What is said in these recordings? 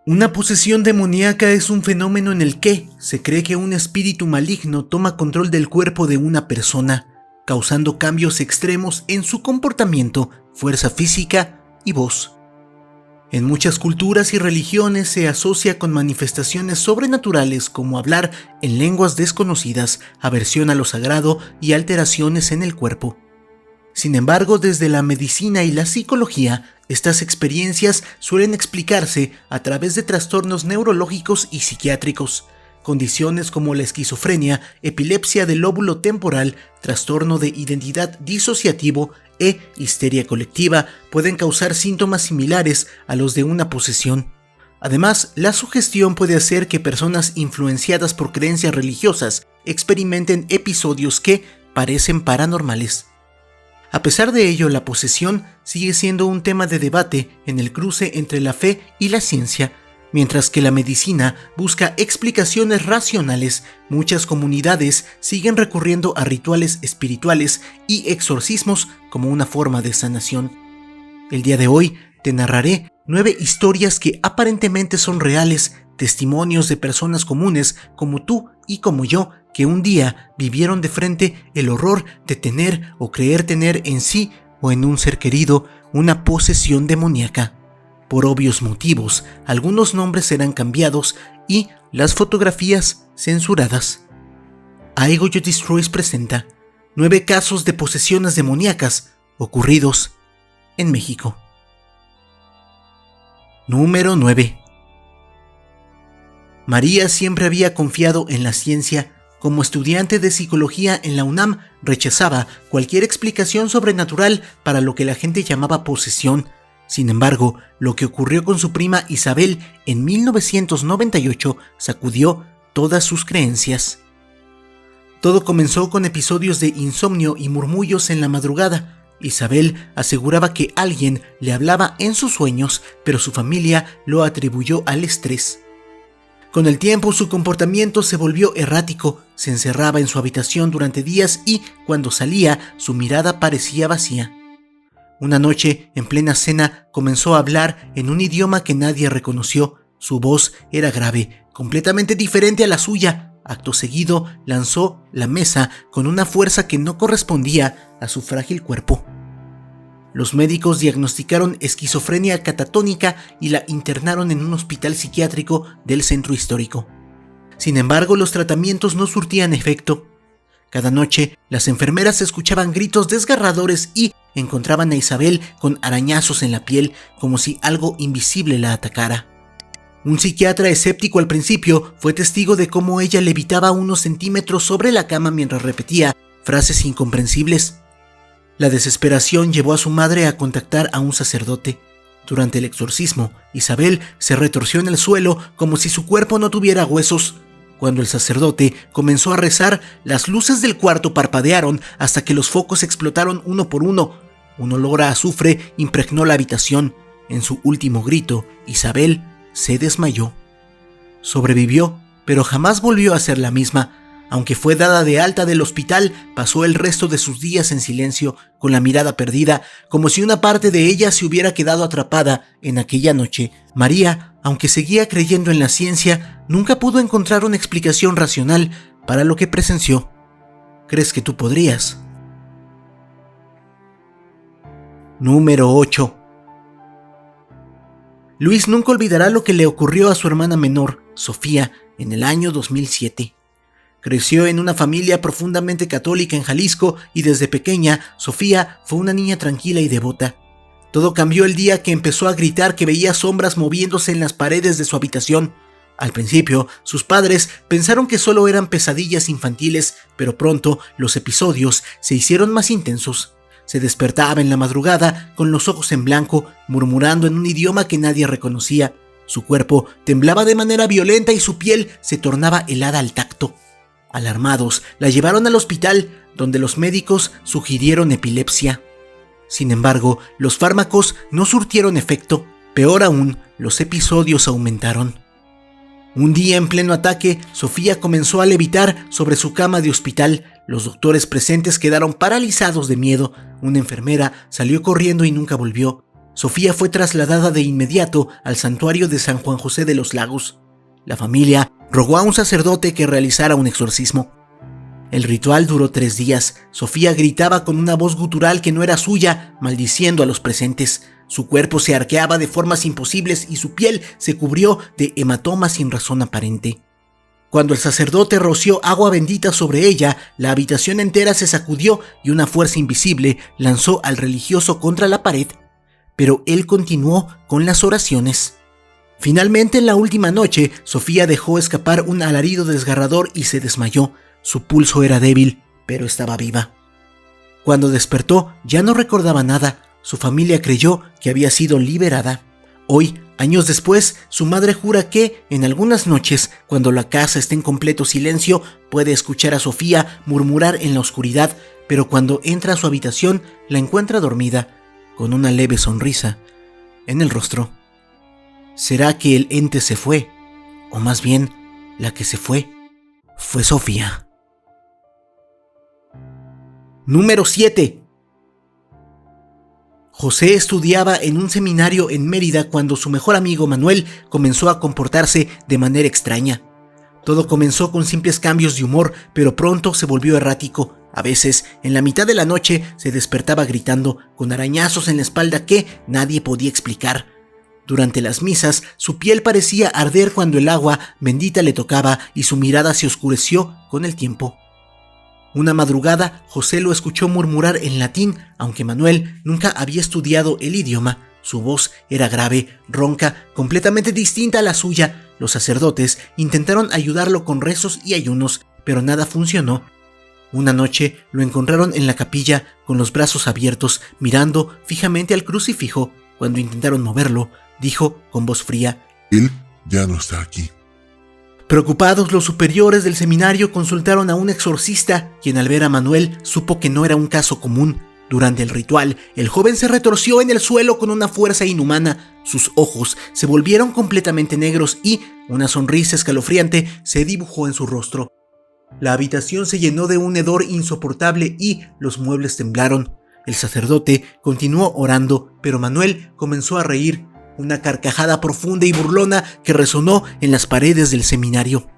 Una posesión demoníaca es un fenómeno en el que se cree que un espíritu maligno toma control del cuerpo de una persona, causando cambios extremos en su comportamiento, fuerza física y voz. En muchas culturas y religiones se asocia con manifestaciones sobrenaturales como hablar en lenguas desconocidas, aversión a lo sagrado y alteraciones en el cuerpo. Sin embargo, desde la medicina y la psicología, estas experiencias suelen explicarse a través de trastornos neurológicos y psiquiátricos. Condiciones como la esquizofrenia, epilepsia del lóbulo temporal, trastorno de identidad disociativo e histeria colectiva pueden causar síntomas similares a los de una posesión. Además, la sugestión puede hacer que personas influenciadas por creencias religiosas experimenten episodios que parecen paranormales. A pesar de ello, la posesión sigue siendo un tema de debate en el cruce entre la fe y la ciencia. Mientras que la medicina busca explicaciones racionales, muchas comunidades siguen recurriendo a rituales espirituales y exorcismos como una forma de sanación. El día de hoy te narraré 9 historias que aparentemente son reales, testimonios de personas comunes como tú y como yo, que un día vivieron de frente el horror de tener o creer tener en sí o en un ser querido una posesión demoníaca. Por obvios motivos, algunos nombres serán cambiados y las fotografías censuradas. I Got You Destroys presenta 9 casos de posesiones demoníacas ocurridos en México. Número 9. María siempre había confiado en la ciencia. Como estudiante de psicología en la UNAM, rechazaba cualquier explicación sobrenatural para lo que la gente llamaba posesión. Sin embargo, lo que ocurrió con su prima Isabel en 1998 sacudió todas sus creencias. Todo comenzó con episodios de insomnio y murmullos en la madrugada. Isabel aseguraba que alguien le hablaba en sus sueños, pero su familia lo atribuyó al estrés. Con el tiempo, su comportamiento se volvió errático, se encerraba en su habitación durante días y, cuando salía, su mirada parecía vacía. Una noche, en plena cena, comenzó a hablar en un idioma que nadie reconoció. Su voz era grave, completamente diferente a la suya. Acto seguido, lanzó la mesa con una fuerza que no correspondía a su frágil cuerpo. Los médicos diagnosticaron esquizofrenia catatónica y la internaron en un hospital psiquiátrico del centro histórico. Sin embargo, los tratamientos no surtían efecto. Cada noche, las enfermeras escuchaban gritos desgarradores y encontraban a Isabel con arañazos en la piel, como si algo invisible la atacara. Un psiquiatra escéptico al principio fue testigo de cómo ella levitaba unos centímetros sobre la cama mientras repetía frases incomprensibles. La desesperación llevó a su madre a contactar a un sacerdote. Durante el exorcismo, Isabel se retorció en el suelo como si su cuerpo no tuviera huesos. Cuando el sacerdote comenzó a rezar, las luces del cuarto parpadearon hasta que los focos explotaron uno por uno. Un olor a azufre impregnó la habitación. En su último grito, Isabel se desmayó. Sobrevivió, pero jamás volvió a ser la misma. Aunque fue dada de alta del hospital, pasó el resto de sus días en silencio, con la mirada perdida, como si una parte de ella se hubiera quedado atrapada en aquella noche. María, aunque seguía creyendo en la ciencia, nunca pudo encontrar una explicación racional para lo que presenció. ¿Crees que tú podrías? Número 8. Luis nunca olvidará lo que le ocurrió a su hermana menor, Sofía, en el año 2007. Creció en una familia profundamente católica en Jalisco y desde pequeña, Sofía fue una niña tranquila y devota. Todo cambió el día que empezó a gritar que veía sombras moviéndose en las paredes de su habitación. Al principio, sus padres pensaron que solo eran pesadillas infantiles, pero pronto los episodios se hicieron más intensos. Se despertaba en la madrugada con los ojos en blanco, murmurando en un idioma que nadie reconocía. Su cuerpo temblaba de manera violenta y su piel se tornaba helada al tacto. Alarmados, la llevaron al hospital, donde los médicos sugirieron epilepsia. Sin embargo, los fármacos no surtieron efecto. Peor aún, los episodios aumentaron. Un día, en pleno ataque, Sofía comenzó a levitar sobre su cama de hospital. Los doctores presentes quedaron paralizados de miedo. Una enfermera salió corriendo y nunca volvió. Sofía fue trasladada de inmediato al santuario de San Juan José de los Lagos. La familia rogó a un sacerdote que realizara un exorcismo. El ritual duró 3 días. Sofía gritaba con una voz gutural que no era suya, maldiciendo a los presentes. Su cuerpo se arqueaba de formas imposibles y su piel se cubrió de hematomas sin razón aparente. Cuando el sacerdote roció agua bendita sobre ella, la habitación entera se sacudió y una fuerza invisible lanzó al religioso contra la pared. Pero él continuó con las oraciones. Finalmente, en la última noche, Sofía dejó escapar un alarido desgarrador y se desmayó. Su pulso era débil, pero estaba viva. Cuando despertó, ya no recordaba nada. Su familia creyó que había sido liberada. Hoy, años después, su madre jura que, en algunas noches, cuando la casa está en completo silencio, puede escuchar a Sofía murmurar en la oscuridad, pero cuando entra a su habitación, la encuentra dormida, con una leve sonrisa en el rostro. ¿Será que el ente se fue? O más bien, la que se fue Sofía. Número 7. José estudiaba en un seminario en Mérida cuando su mejor amigo Manuel comenzó a comportarse de manera extraña. Todo comenzó con simples cambios de humor, pero pronto se volvió errático. A veces, en la mitad de la noche, se despertaba gritando, con arañazos en la espalda que nadie podía explicar. Durante las misas, su piel parecía arder cuando el agua bendita le tocaba y su mirada se oscureció con el tiempo. Una madrugada, José lo escuchó murmurar en latín, aunque Manuel nunca había estudiado el idioma. Su voz era grave, ronca, completamente distinta a la suya. Los sacerdotes intentaron ayudarlo con rezos y ayunos, pero nada funcionó. Una noche lo encontraron en la capilla con los brazos abiertos, mirando fijamente al crucifijo. Cuando intentaron moverlo, dijo con voz fría: «Él ya no está aquí». Preocupados, los superiores del seminario consultaron a un exorcista, quien al ver a Manuel supo que no era un caso común. Durante el ritual, el joven se retorció en el suelo con una fuerza inhumana. Sus ojos se volvieron completamente negros y una sonrisa escalofriante se dibujó en su rostro. La habitación se llenó de un hedor insoportable y los muebles temblaron. El sacerdote continuó orando, pero Manuel comenzó a reír. Una carcajada profunda y burlona que resonó en las paredes del seminario.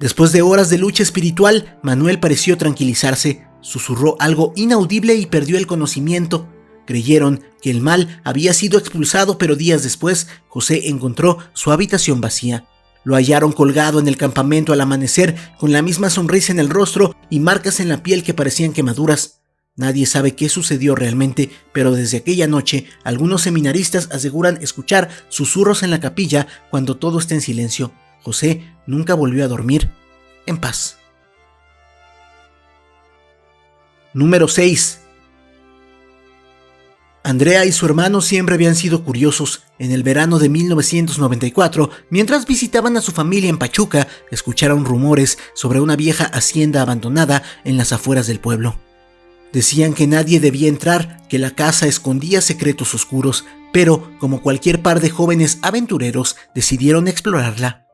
Después de horas de lucha espiritual, Manuel pareció tranquilizarse, susurró algo inaudible y perdió el conocimiento. Creyeron que el mal había sido expulsado, pero días después, José encontró su habitación vacía. Lo hallaron colgado en el campamento al amanecer, con la misma sonrisa en el rostro y marcas en la piel que parecían quemaduras. Nadie sabe qué sucedió realmente, pero desde aquella noche, algunos seminaristas aseguran escuchar susurros en la capilla cuando todo está en silencio. José nunca volvió a dormir en paz. Número 6. Andrea y su hermano siempre habían sido curiosos. En el verano de 1994, mientras visitaban a su familia en Pachuca, escucharon rumores sobre una vieja hacienda abandonada en las afueras del pueblo. Decían que nadie debía entrar, que la casa escondía secretos oscuros, pero, como cualquier par de jóvenes aventureros, decidieron explorarla.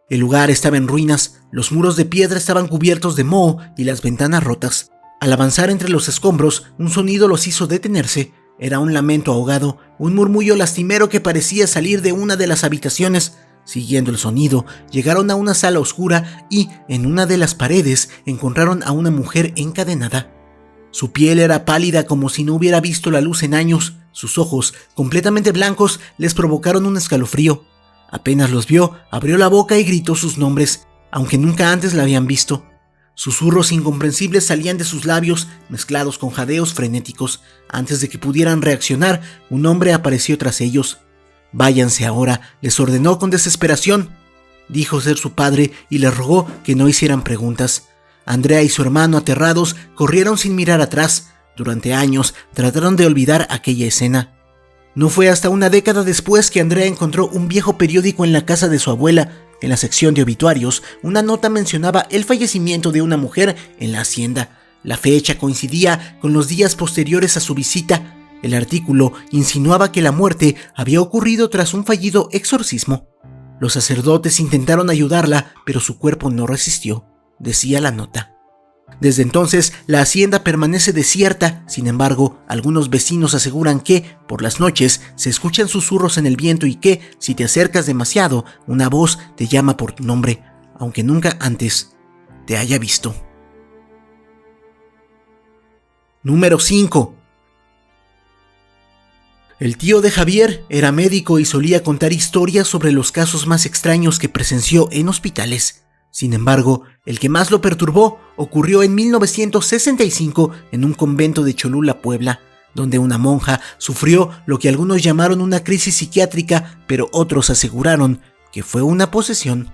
El lugar estaba en ruinas, los muros de piedra estaban cubiertos de moho y las ventanas rotas. Al avanzar entre los escombros, un sonido los hizo detenerse. Era un lamento ahogado, un murmullo lastimero que parecía salir de una de las habitaciones. Siguiendo el sonido, llegaron a una sala oscura y, en una de las paredes, encontraron a una mujer encadenada. Su piel era pálida como si no hubiera visto la luz en años. Sus ojos, completamente blancos, les provocaron un escalofrío. Apenas los vio, abrió la boca y gritó sus nombres, aunque nunca antes la habían visto. Susurros incomprensibles salían de sus labios, mezclados con jadeos frenéticos. Antes de que pudieran reaccionar, un hombre apareció tras ellos. «Váyanse ahora», les ordenó con desesperación. Dijo ser su padre y les rogó que no hicieran preguntas. Andrea y su hermano, aterrados, corrieron sin mirar atrás. Durante años trataron de olvidar aquella escena. No fue hasta una década después que Andrea encontró un viejo periódico en la casa de su abuela. En la sección de obituarios, una nota mencionaba el fallecimiento de una mujer en la hacienda. La fecha coincidía con los días posteriores a su visita. El artículo insinuaba que la muerte había ocurrido tras un fallido exorcismo. Los sacerdotes intentaron ayudarla, pero su cuerpo no resistió, decía la nota. Desde entonces, la hacienda permanece desierta. Sin embargo, algunos vecinos aseguran que, por las noches, se escuchan susurros en el viento y que, si te acercas demasiado, una voz te llama por tu nombre, aunque nunca antes te haya visto. Número 5. El tío de Javier era médico y solía contar historias sobre los casos más extraños que presenció en hospitales. Sin embargo, el que más lo perturbó ocurrió en 1965 en un convento de Cholula, Puebla, donde una monja sufrió lo que algunos llamaron una crisis psiquiátrica, pero otros aseguraron que fue una posesión.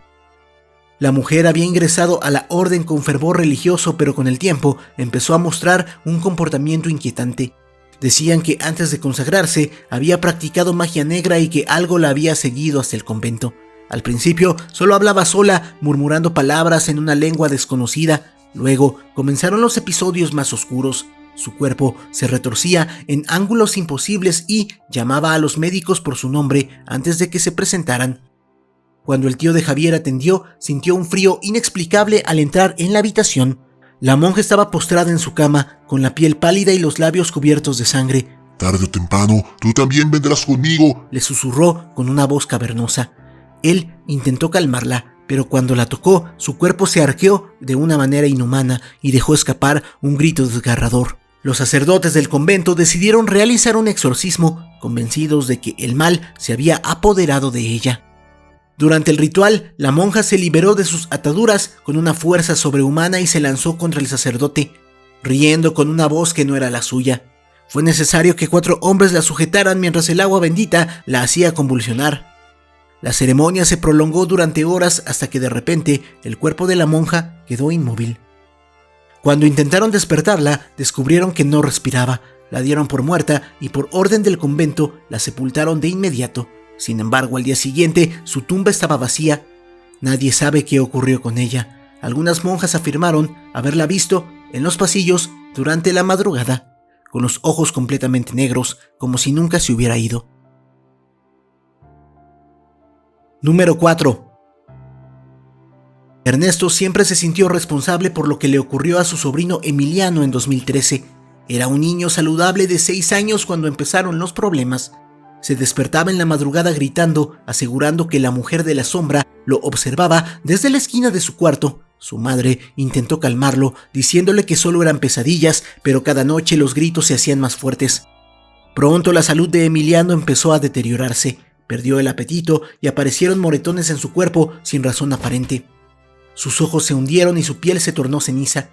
La mujer había ingresado a la orden con fervor religioso, pero con el tiempo empezó a mostrar un comportamiento inquietante. Decían que antes de consagrarse había practicado magia negra y que algo la había seguido hasta el convento. Al principio solo hablaba sola, murmurando palabras en una lengua desconocida. Luego comenzaron los episodios más oscuros. Su cuerpo se retorcía en ángulos imposibles y llamaba a los médicos por su nombre antes de que se presentaran. Cuando el tío de Javier atendió, sintió un frío inexplicable al entrar en la habitación. La monja estaba postrada en su cama, con la piel pálida y los labios cubiertos de sangre. Tarde o temprano, tú también vendrás conmigo, le susurró con una voz cavernosa. Él intentó calmarla, pero cuando la tocó, su cuerpo se arqueó de una manera inhumana y dejó escapar un grito desgarrador. Los sacerdotes del convento decidieron realizar un exorcismo, convencidos de que el mal se había apoderado de ella. Durante el ritual, la monja se liberó de sus ataduras con una fuerza sobrehumana y se lanzó contra el sacerdote, riendo con una voz que no era la suya. Fue necesario que 4 hombres la sujetaran mientras el agua bendita la hacía convulsionar. La ceremonia se prolongó durante horas hasta que de repente el cuerpo de la monja quedó inmóvil. Cuando intentaron despertarla, descubrieron que no respiraba, la dieron por muerta y por orden del convento la sepultaron de inmediato. Sin embargo, al día siguiente su tumba estaba vacía. Nadie sabe qué ocurrió con ella. Algunas monjas afirmaron haberla visto en los pasillos durante la madrugada, con los ojos completamente negros, como si nunca se hubiera ido. Número 4. Ernesto siempre se sintió responsable por lo que le ocurrió a su sobrino Emiliano en 2013. Era un niño saludable de 6 años cuando empezaron los problemas. Se despertaba en la madrugada gritando, asegurando que la mujer de la sombra lo observaba desde la esquina de su cuarto. Su madre intentó calmarlo, diciéndole que solo eran pesadillas, pero cada noche los gritos se hacían más fuertes. Pronto la salud de Emiliano empezó a deteriorarse. Perdió el apetito y aparecieron moretones en su cuerpo sin razón aparente. Sus ojos se hundieron y su piel se tornó ceniza.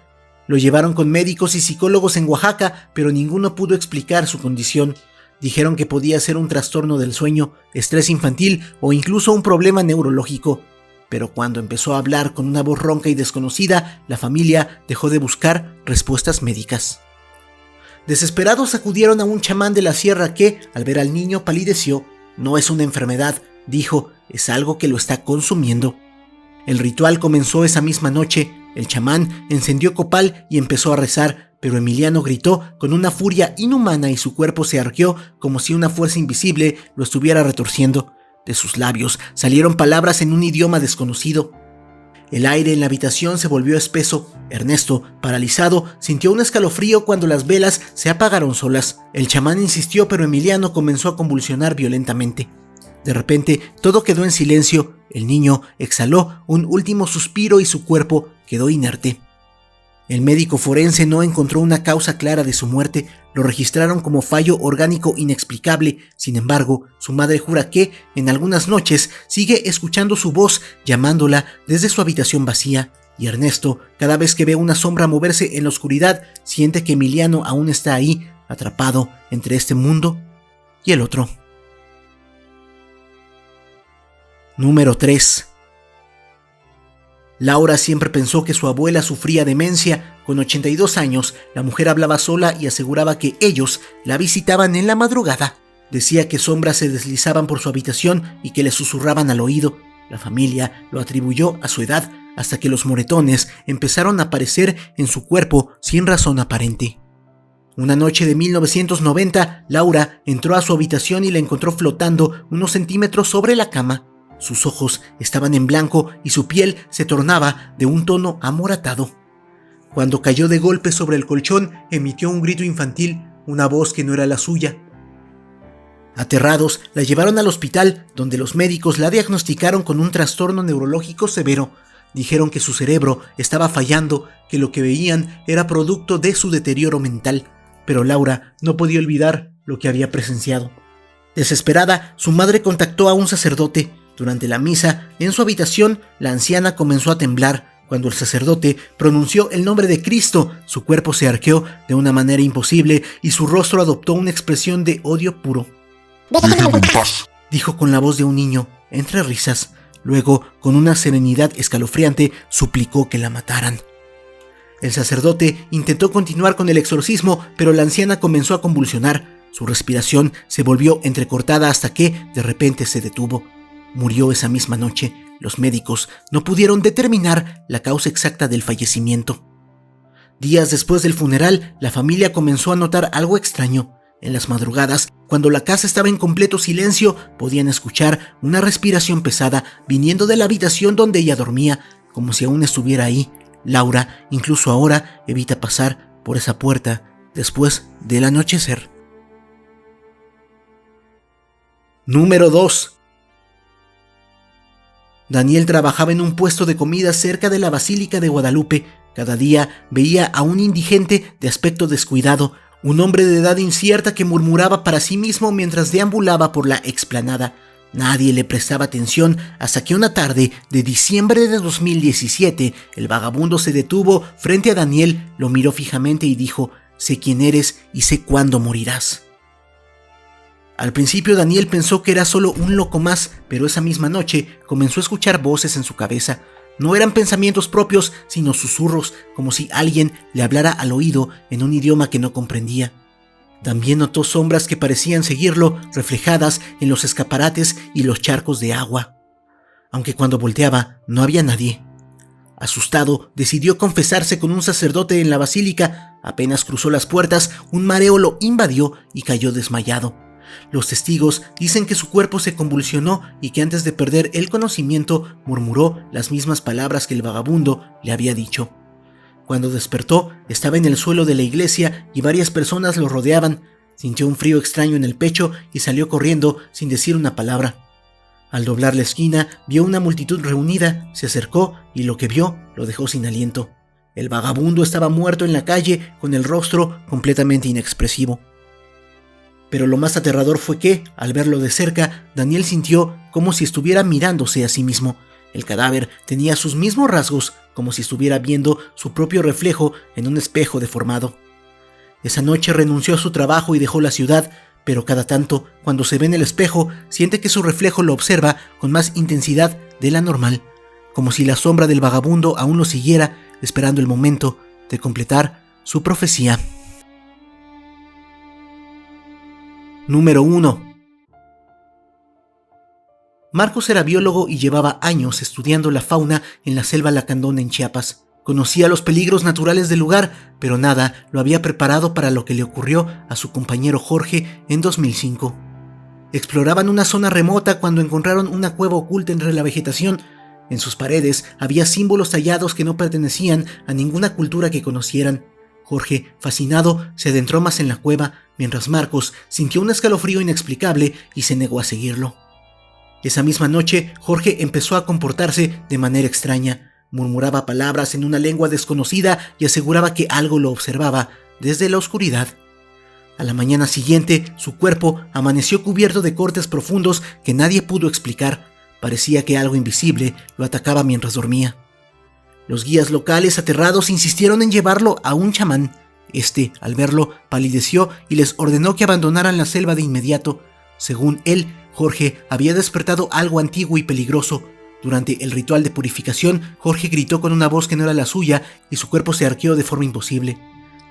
Lo llevaron con médicos y psicólogos en Oaxaca, pero ninguno pudo explicar su condición. Dijeron que podía ser un trastorno del sueño, estrés infantil o incluso un problema neurológico. Pero cuando empezó a hablar con una voz ronca y desconocida, la familia dejó de buscar respuestas médicas. Desesperados acudieron a un chamán de la sierra que, al ver al niño, palideció. No es una enfermedad, dijo, es algo que lo está consumiendo. El ritual comenzó esa misma noche. El chamán encendió copal y empezó a rezar, pero Emiliano gritó con una furia inhumana y su cuerpo se arqueó como si una fuerza invisible lo estuviera retorciendo. De sus labios salieron palabras en un idioma desconocido. El aire en la habitación se volvió espeso. Ernesto, paralizado, sintió un escalofrío cuando las velas se apagaron solas. El chamán insistió, pero Emiliano comenzó a convulsionar violentamente. De repente, todo quedó en silencio. El niño exhaló un último suspiro y su cuerpo quedó inerte. El médico forense no encontró una causa clara de su muerte. Lo registraron como fallo orgánico inexplicable. Sin embargo, su madre jura que, en algunas noches, sigue escuchando su voz llamándola desde su habitación vacía. Y Ernesto, cada vez que ve una sombra moverse en la oscuridad, siente que Emiliano aún está ahí, atrapado entre este mundo y el otro. Número 3. Laura siempre pensó que su abuela sufría demencia. Con 82 años, la mujer hablaba sola y aseguraba que ellos la visitaban en la madrugada. Decía que sombras se deslizaban por su habitación y que le susurraban al oído. La familia lo atribuyó a su edad hasta que los moretones empezaron a aparecer en su cuerpo sin razón aparente. Una noche de 1990, Laura entró a su habitación y la encontró flotando unos centímetros sobre la cama. Sus ojos estaban en blanco y su piel se tornaba de un tono amoratado. Cuando cayó de golpe sobre el colchón, emitió un grito infantil, una voz que no era la suya. Aterrados, la llevaron al hospital, donde los médicos la diagnosticaron con un trastorno neurológico severo. Dijeron que su cerebro estaba fallando, que lo que veían era producto de su deterioro mental, pero Laura no podía olvidar lo que había presenciado. Desesperada, su madre contactó a un sacerdote. Durante la misa, en su habitación, la anciana comenzó a temblar. Cuando el sacerdote pronunció el nombre de Cristo, su cuerpo se arqueó de una manera imposible y su rostro adoptó una expresión de odio puro. Déjenme en paz. Dijo con la voz de un niño, entre risas. Luego, con una serenidad escalofriante, suplicó que la mataran. El sacerdote intentó continuar con el exorcismo, pero la anciana comenzó a convulsionar. Su respiración se volvió entrecortada hasta que, de repente, se detuvo. Murió esa misma noche. Los médicos no pudieron determinar la causa exacta del fallecimiento. Días después del funeral, la familia comenzó a notar algo extraño. En las madrugadas, cuando la casa estaba en completo silencio, podían escuchar una respiración pesada viniendo de la habitación donde ella dormía, como si aún estuviera ahí. Laura, incluso ahora, evita pasar por esa puerta después del anochecer. Número 2. Daniel trabajaba en un puesto de comida cerca de la Basílica de Guadalupe. Cada día veía a un indigente de aspecto descuidado, un hombre de edad incierta que murmuraba para sí mismo mientras deambulaba por la explanada. Nadie le prestaba atención hasta que una tarde de diciembre de 2017, el vagabundo se detuvo frente a Daniel, lo miró fijamente y dijo: «Sé quién eres y sé cuándo morirás». Al principio Daniel pensó que era solo un loco más, pero esa misma noche comenzó a escuchar voces en su cabeza. No eran pensamientos propios, sino susurros, como si alguien le hablara al oído en un idioma que no comprendía. También notó sombras que parecían seguirlo, reflejadas en los escaparates y los charcos de agua. Aunque cuando volteaba no había nadie. Asustado, decidió confesarse con un sacerdote en la basílica. Apenas cruzó las puertas, un mareo lo invadió y cayó desmayado. Los testigos dicen que su cuerpo se convulsionó y que antes de perder el conocimiento murmuró las mismas palabras que el vagabundo le había dicho. Cuando despertó, estaba en el suelo de la iglesia y varias personas lo rodeaban. Sintió un frío extraño en el pecho y salió corriendo sin decir una palabra. Al doblar la esquina, vio una multitud reunida, se acercó y lo que vio lo dejó sin aliento. El vagabundo estaba muerto en la calle, con el rostro completamente inexpresivo. Pero lo más aterrador fue que, al verlo de cerca, Daniel sintió como si estuviera mirándose a sí mismo. El cadáver tenía sus mismos rasgos, como si estuviera viendo su propio reflejo en un espejo deformado. Esa noche renunció a su trabajo y dejó la ciudad, pero cada tanto, cuando se ve en el espejo, siente que su reflejo lo observa con más intensidad de la normal, como si la sombra del vagabundo aún lo siguiera, esperando el momento de completar su profecía. Número 1. Marcos era biólogo y llevaba años estudiando la fauna en la selva Lacandón en Chiapas. Conocía los peligros naturales del lugar, pero nada lo había preparado para lo que le ocurrió a su compañero Jorge en 2005. Exploraban una zona remota cuando encontraron una cueva oculta entre la vegetación. En sus paredes había símbolos tallados que no pertenecían a ninguna cultura que conocieran. Jorge, fascinado, se adentró más en la cueva, mientras Marcos sintió un escalofrío inexplicable y se negó a seguirlo. Esa misma noche, Jorge empezó a comportarse de manera extraña. Murmuraba palabras en una lengua desconocida y aseguraba que algo lo observaba desde la oscuridad. A la mañana siguiente, su cuerpo amaneció cubierto de cortes profundos que nadie pudo explicar. Parecía que algo invisible lo atacaba mientras dormía. Los guías locales, aterrados, insistieron en llevarlo a un chamán. Al verlo, palideció y les ordenó que abandonaran la selva de inmediato. Según él, Jorge había despertado algo antiguo y peligroso. Durante el ritual de purificación, Jorge gritó con una voz que no era la suya y su cuerpo se arqueó de forma imposible.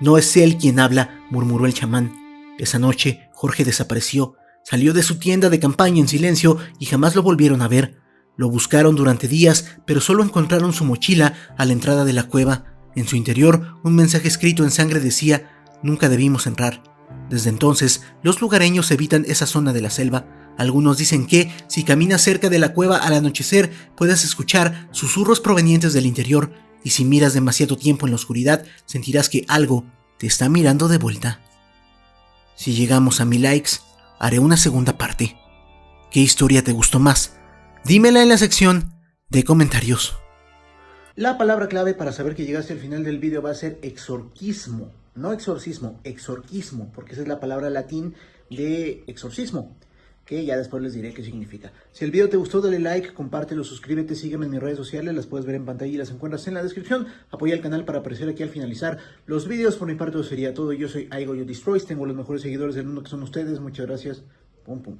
«No es él quien habla», murmuró el chamán. Esa noche, Jorge desapareció. Salió de su tienda de campaña en silencio y jamás lo volvieron a ver. Lo buscaron durante días, pero solo encontraron su mochila a la entrada de la cueva. En su interior, un mensaje escrito en sangre decía: «Nunca debimos entrar». Desde entonces, los lugareños evitan esa zona de la selva. Algunos dicen que, si caminas cerca de la cueva al anochecer, puedes escuchar susurros provenientes del interior, y si miras demasiado tiempo en la oscuridad, sentirás que algo te está mirando de vuelta. Si llegamos a 1000 likes, haré una segunda parte. ¿Qué historia te gustó más? Dímela en la sección de comentarios. La palabra clave para saber que llegaste al final del video va a ser exorcismo. No exorcismo, exorcismo, porque esa es la palabra latín de exorcismo, que ya después les diré qué significa. Si el video te gustó, dale like, compártelo, suscríbete, sígueme en mis redes sociales, las puedes ver en pantalla y las encuentras en la descripción. Apoya el canal para aparecer aquí al finalizar los videos. Por mi parte eso sería todo. Yo soy Aigo Yo Destroys, tengo los mejores seguidores del mundo que son ustedes. Muchas gracias. Pum pum.